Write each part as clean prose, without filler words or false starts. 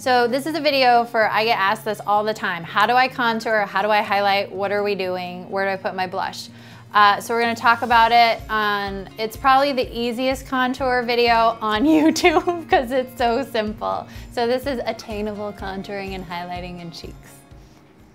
So this is a video for, I get asked this all the time. How do I contour? How do I highlight? What are we doing? Where do I put my blush? So we're gonna talk about it on, it's probably the easiest contour video on YouTube because it's so simple. So this is attainable contouring and highlighting in cheeks.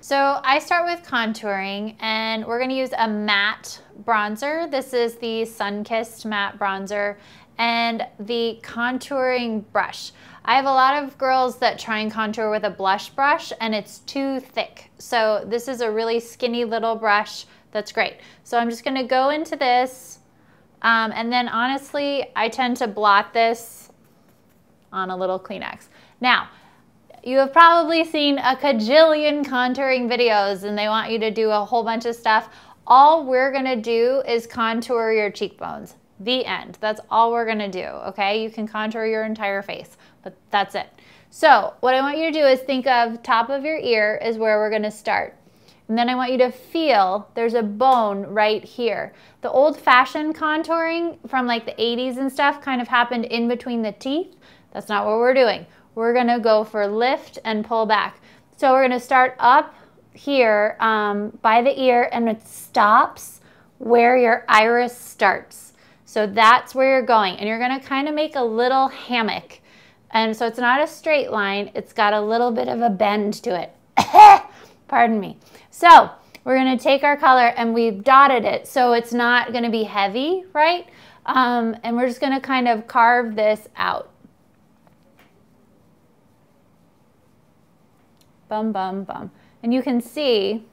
So I start with contouring and we're gonna use a matte bronzer. This is the Sun-Kissed matte bronzer and the contouring brush. I have a lot of girls that try and contour with a blush brush and it's too thick. So this is a really skinny little brush that's great. So I'm just gonna go into this and then honestly, I tend to blot this on a little Kleenex. Now, you have probably seen a cajillion contouring videos and they want you to do a whole bunch of stuff. All we're gonna do is contour your cheekbones. The end. That's all we're gonna do, okay? You can contour your entire face, but that's it. So what I want you to do is think of top of your ear is where we're gonna start. And then I want you to feel there's a bone right here. The old-fashioned contouring from like the 80s and stuff kind of happened in between the teeth. That's not what we're doing. We're gonna go for lift and pull back. So we're gonna start up here by the ear and it stops where your iris starts. So that's where you're going and you're gonna kind of make a little hammock. And so it's not a straight line, it's got a little bit of a bend to it. Pardon me. So we're gonna take our color and we've dotted it so it's not gonna be heavy, right? And we're just gonna kind of carve this out. Bum, bum, bum. And you can see,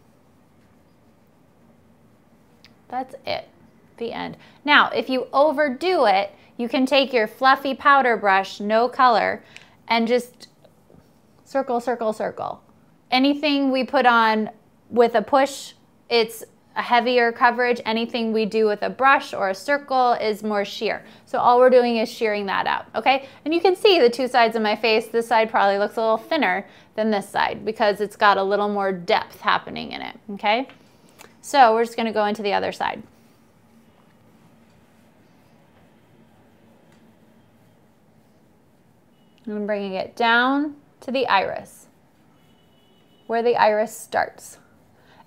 that's it, the end. Now, if you overdo it, you can take your fluffy powder brush, no color, and just circle, circle, circle. Anything we put on with a push, it's a heavier coverage. Anything we do with a brush or a circle is more sheer. So all we're doing is shearing that out, okay? And you can see the two sides of my face. This side probably looks a little thinner than this side because it's got a little more depth happening in it, okay? So we're just gonna go into the other side. I'm bringing it down to the iris, where the iris starts.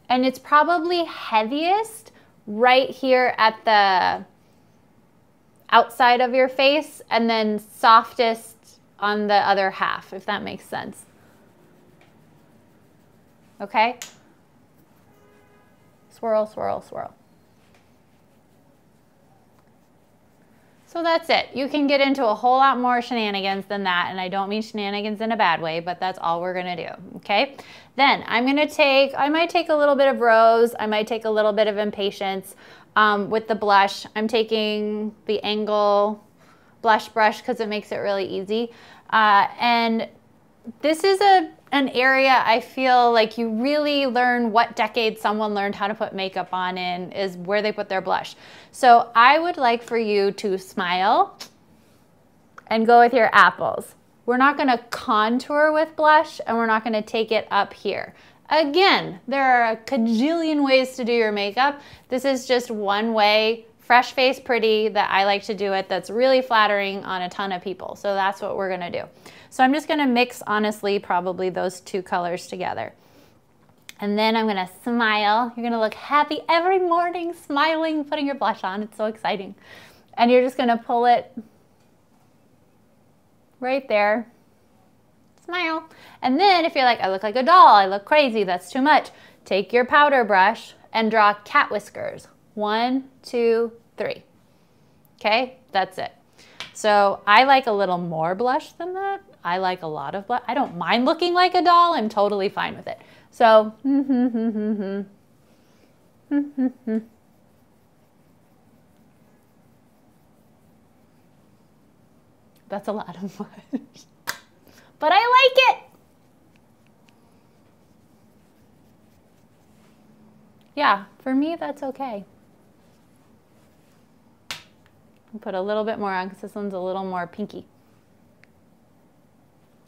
And it's probably heaviest right here at the outside of your face and then softest on the other half, if that makes sense. Okay? Swirl, swirl, swirl. So that's it. You can get into a whole lot more shenanigans than that, and I don't mean shenanigans in a bad way, but that's all we're gonna do, okay? Then I'm gonna take, I might take a little bit of rose, I might take a little bit of impatience with the blush. I'm taking the angle blush brush because it makes it really easy. And this is an area I feel like you really learn what decade someone learned how to put makeup on in is where they put their blush. So I would like for you to smile and go with your apples. We're not gonna contour with blush and we're not gonna take it up here. Again, there are a cajillion ways to do your makeup. This is just one way, fresh face pretty, that I like to do it that's really flattering on a ton of people. So that's what we're gonna do. So I'm just gonna mix, honestly, probably those two colors together. And then I'm gonna smile. You're gonna look happy every morning, smiling, putting your blush on. It's so exciting. And you're just gonna pull it right there. Smile. And then if you're like, I look like a doll, I look crazy, that's too much, take your powder brush and draw cat whiskers. 1, 2, 3. Okay, that's it. So I like a little more blush than that. I like a lot of blush. I don't mind looking like a doll. I'm totally fine with it. So, that's a lot of blush. But I like it. Yeah, for me, that's okay. I'll put a little bit more on because this one's a little more pinky.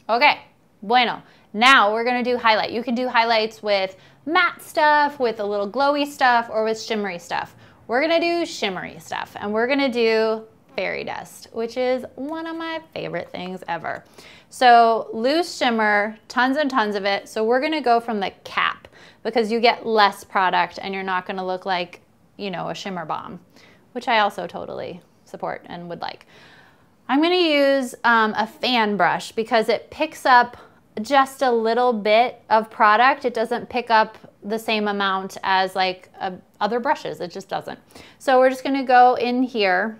Okay, bueno. Now we're gonna do highlight. You can do highlights with matte stuff, with a little glowy stuff, or with shimmery stuff. We're gonna do shimmery stuff, and we're gonna do fairy dust, which is one of my favorite things ever. So loose shimmer, tons and tons of it. So we're gonna go from the cap because you get less product and you're not gonna look like, you know, a shimmer bomb, which I also totally support and would like. I'm gonna use a fan brush because it picks up just a little bit of product. It doesn't pick up the same amount as like other brushes. It just doesn't. So we're just gonna go in here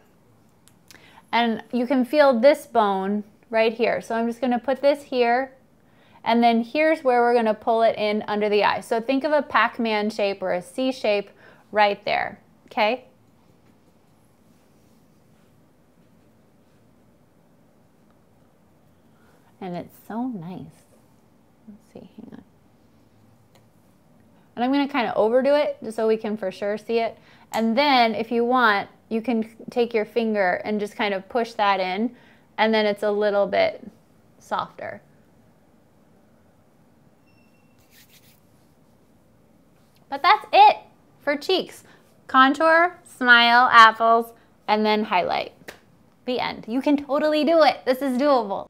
and you can feel this bone right here. So I'm just gonna put this here and then here's where we're gonna pull it in under the eye. So think of a Pac-Man shape or a C shape right there, okay? And it's so nice. Let's see, hang on. And I'm gonna kind of overdo it just so we can for sure see it. And then if you want, you can take your finger and just kind of push that in and then it's a little bit softer. But that's it for cheeks. Contour, smile, apples, and then highlight. The end. You can totally do it. This is doable.